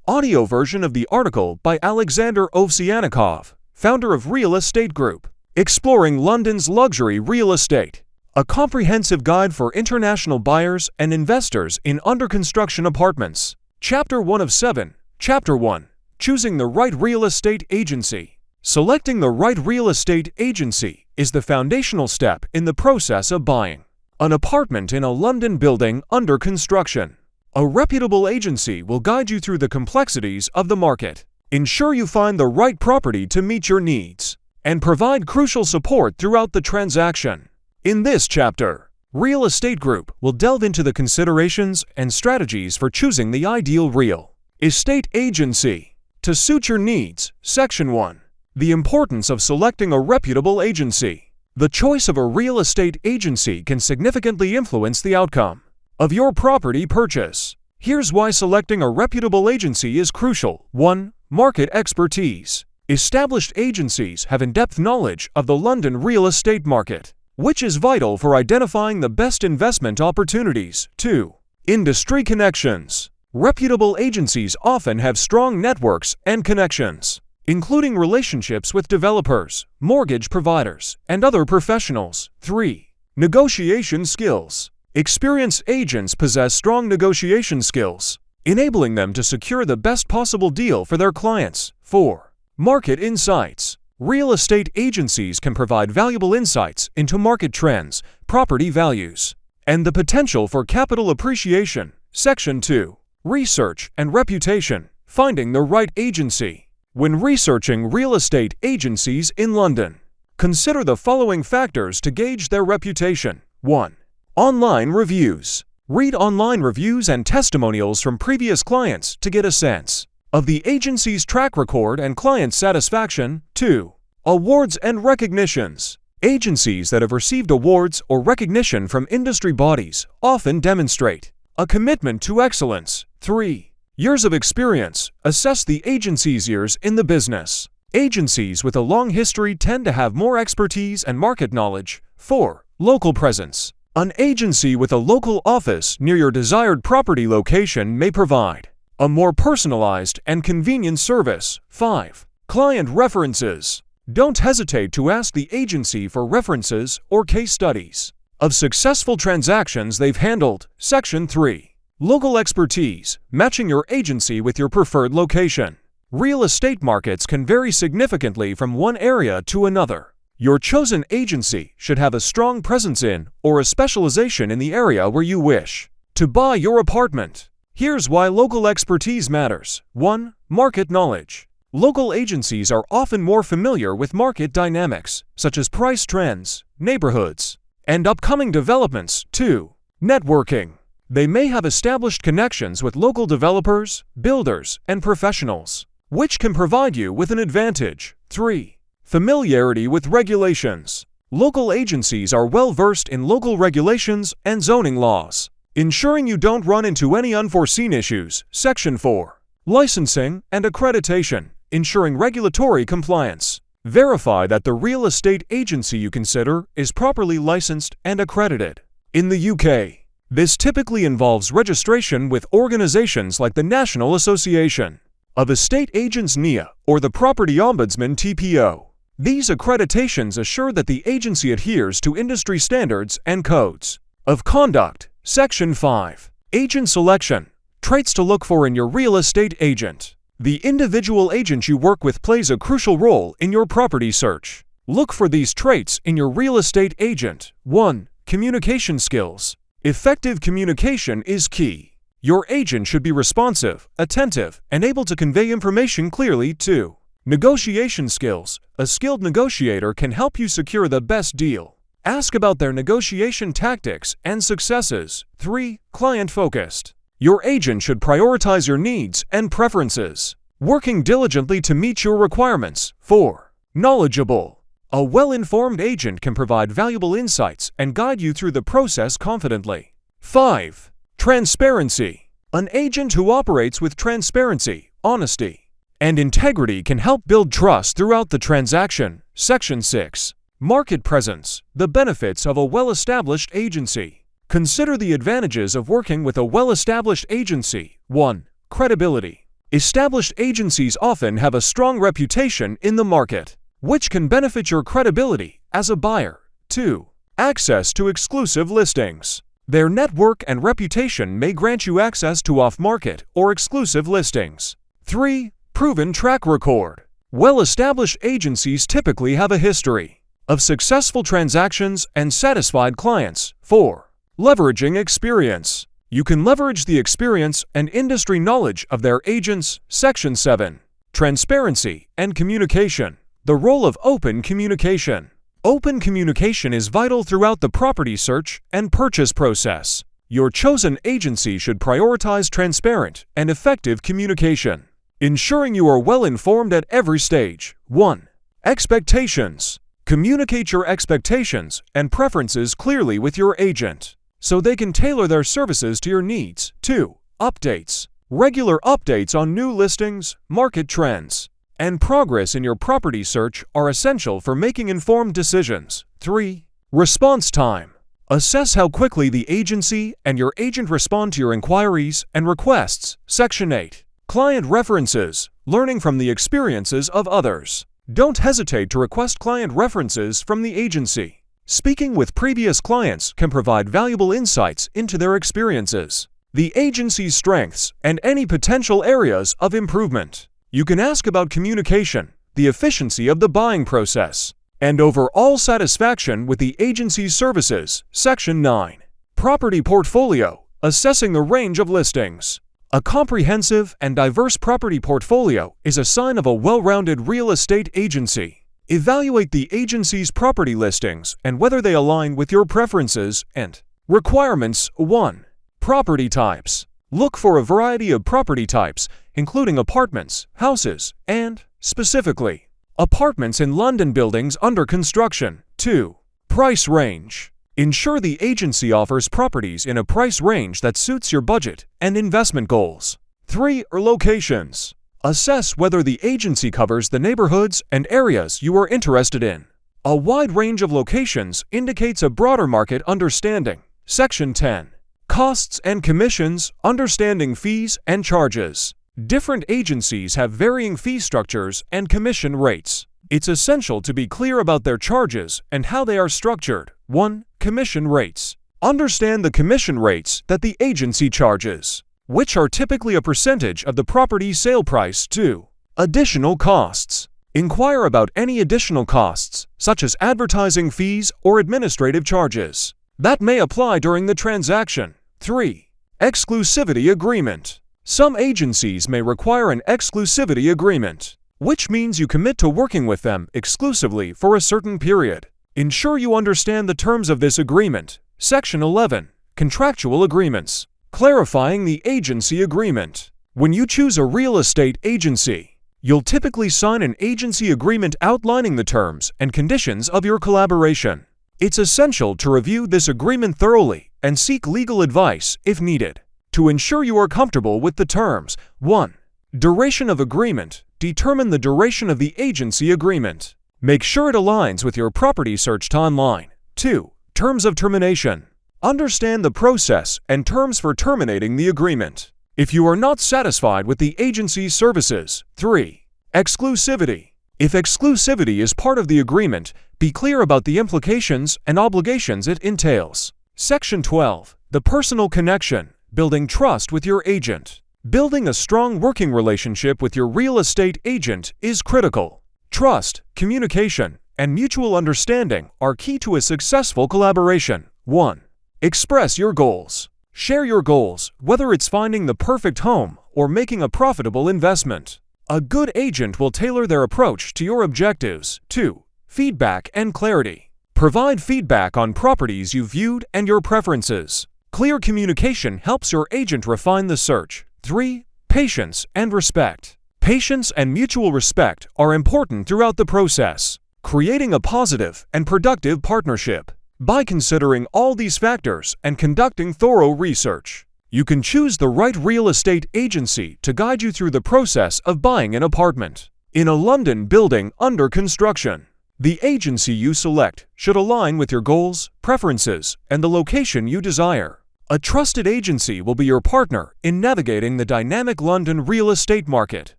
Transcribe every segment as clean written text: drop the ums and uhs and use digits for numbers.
Audio version of the article by Alexander Ovsyannikov, founder of Real Estate Group. Exploring London's Luxury Real Estate. A comprehensive guide for international buyers and investors in under-construction apartments. Chapter 1 of 7. Chapter 1. Choosing the right real estate agency. Selecting the right real estate agency is the foundational step in the process of buying an apartment in a London building under construction. A reputable agency will guide you through the complexities of the market, ensure you find the right property to meet your needs, and provide crucial support throughout the transaction. In this chapter, Real Estate Group will delve into the considerations and strategies for choosing the ideal real estate agency to suit your needs. Section 1. The importance of selecting a reputable agency. The choice of a real estate agency can significantly influence the outcome of your property purchase. Here's why selecting a reputable agency is crucial. 1. Market expertise. Established agencies have in-depth knowledge of the London real estate market, which is vital for identifying the best investment opportunities. 2. Industry connections. Reputable agencies often have strong networks and connections, including relationships with developers, mortgage providers, and other professionals. 3. Negotiation skills. Experienced agents possess strong negotiation skills, enabling them to secure the best possible deal for their clients. 4. Market insights. Real estate agencies can provide valuable insights into market trends, property values, and the potential for capital appreciation. Section 2. Research and reputation. Finding the right agency. When researching real estate agencies in London, consider the following factors to gauge their reputation. 1. Online reviews. Read online reviews and testimonials from previous clients to get a sense of the agency's track record and client satisfaction. 2. Awards and recognitions. Agencies that have received awards or recognition from industry bodies often demonstrate a commitment to excellence. 3. Years of experience. Assess the agency's years in the business. Agencies with a long history tend to have more expertise and market knowledge. 4. Local presence. An agency with a local office near your desired property location may provide a more personalized and convenient service. 5. Client references. Don't hesitate to ask the agency for references or case studies of successful transactions they've handled. Section 3. Local expertise. Matching your agency with your preferred location. Real estate markets can vary significantly from one area to another. Your chosen agency should have a strong presence in or a specialization in the area where you wish to buy your apartment. Here's why local expertise matters. 1. Market knowledge. Local agencies are often more familiar with market dynamics, such as price trends, neighborhoods, and upcoming developments. 2. Networking. They may have established connections with local developers, builders, and professionals, which can provide you with an advantage. 3. Familiarity with regulations. Local agencies are well versed in local regulations and zoning laws, ensuring you don't run into any unforeseen issues. Section 4. Licensing and accreditation. Ensuring regulatory compliance. Verify that the real estate agency you consider is properly licensed and accredited. In the UK, this typically involves registration with organizations like the National Association of Estate Agents (NIA) or the Property Ombudsman (TPO). These accreditations assure that the agency adheres to industry standards and codes of conduct. Section 5. Agent selection. Traits to look for in your real estate agent. The individual agent you work with plays a crucial role in your property search. Look for these traits in your real estate agent. 1. Communication skills. Effective communication is key. Your agent should be responsive, attentive, and able to convey information clearly. 2. Negotiation skills. A skilled negotiator can help you secure the best deal. Ask about their negotiation tactics and successes. 3. Client-focused. Your agent should prioritize your needs and preferences, working diligently to meet your requirements. 4. Knowledgeable. A well-informed agent can provide valuable insights and guide you through the process confidently. 5. Transparency. An agent who operates with transparency, honesty, and integrity can help build trust throughout the transaction. Section 6. Market presence. The benefits of a well-established agency. Consider the advantages of working with a well-established agency. 1. Credibility. Established agencies often have a strong reputation in the market, which can benefit your credibility as a buyer. 2. Access to exclusive listings. Their network and reputation may grant you access to off-market or exclusive listings. 3. Proven track record. Well-established agencies typically have a history of successful transactions and satisfied clients. 4. Leveraging experience. You can leverage the experience and industry knowledge of their agents. Section 7. Transparency and communication. The role of open communication. Open communication is vital throughout the property search and purchase process. Your chosen agency should prioritize transparent and effective communication, ensuring you are well informed at every stage. 1. Expectations. Communicate your expectations and preferences clearly with your agent, so they can tailor their services to your needs. 2. Updates. Regular updates on new listings, market trends, and progress in your property search are essential for making informed decisions. 3. Response time. Assess how quickly the agency and your agent respond to your inquiries and requests. Section 8. Client references. Learning from the experiences of others. Don't hesitate to request client references from the agency. Speaking with previous clients can provide valuable insights into their experiences, the agency's strengths, and any potential areas of improvement. You can ask about communication, the efficiency of the buying process, and overall satisfaction with the agency's services. Section 9. Property portfolio. Assessing the range of listings. A comprehensive and diverse property portfolio is a sign of a well-rounded real estate agency. Evaluate the agency's property listings and whether they align with your preferences and requirements. 1. Property types. Look for a variety of property types, including apartments, houses, and, specifically, apartments in London buildings under construction. 2. Price range. Ensure the agency offers properties in a price range that suits your budget and investment goals. 3. Locations. Assess whether the agency covers the neighborhoods and areas you are interested in. A wide range of locations indicates a broader market understanding. Section 10. Costs and commissions. Understanding fees and charges. Different agencies have varying fee structures and commission rates. It's essential to be clear about their charges and how they are structured. 1. Commission rates. Understand the commission rates that the agency charges, which are typically a percentage of the property's sale price. 2. Additional costs. Inquire about any additional costs, such as advertising fees or administrative charges, that may apply during the transaction. 3. Exclusivity agreement. Some agencies may require an exclusivity agreement, which means you commit to working with them exclusively for a certain period. Ensure you understand the terms of this agreement. Section 11. Contractual agreements. Clarifying the agency agreement. When you choose a real estate agency, you'll typically sign an agency agreement outlining the terms and conditions of your collaboration. It's essential to review this agreement thoroughly and seek legal advice if needed to ensure you are comfortable with the terms. 1. Duration of agreement. Determine the duration of the agency agreement. Make sure it aligns with your property search timeline. 2. Terms of termination. Understand the process and terms for terminating the agreement if you are not satisfied with the agency's services. 3. Exclusivity. If exclusivity is part of the agreement, be clear about the implications and obligations it entails. Section 12. The personal connection. Building trust with your agent. Building a strong working relationship with your real estate agent is critical. Trust, communication, and mutual understanding are key to a successful collaboration. 1. Express your goals. Share your goals, whether it's finding the perfect home or making a profitable investment. A good agent will tailor their approach to your objectives. 2. Feedback and clarity. Provide feedback on properties you viewed and your preferences. Clear communication helps your agent refine the search. 3. Patience and respect. Patience and mutual respect are important throughout the process, creating a positive and productive partnership. By considering all these factors and conducting thorough research, you can choose the right real estate agency to guide you through the process of buying an apartment in a London building under construction. The agency you select should align with your goals, preferences, and the location you desire. A trusted agency will be your partner in navigating the dynamic London real estate market,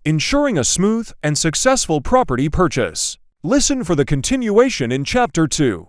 ensuring a smooth and successful property purchase. Listen for the continuation in Chapter 2.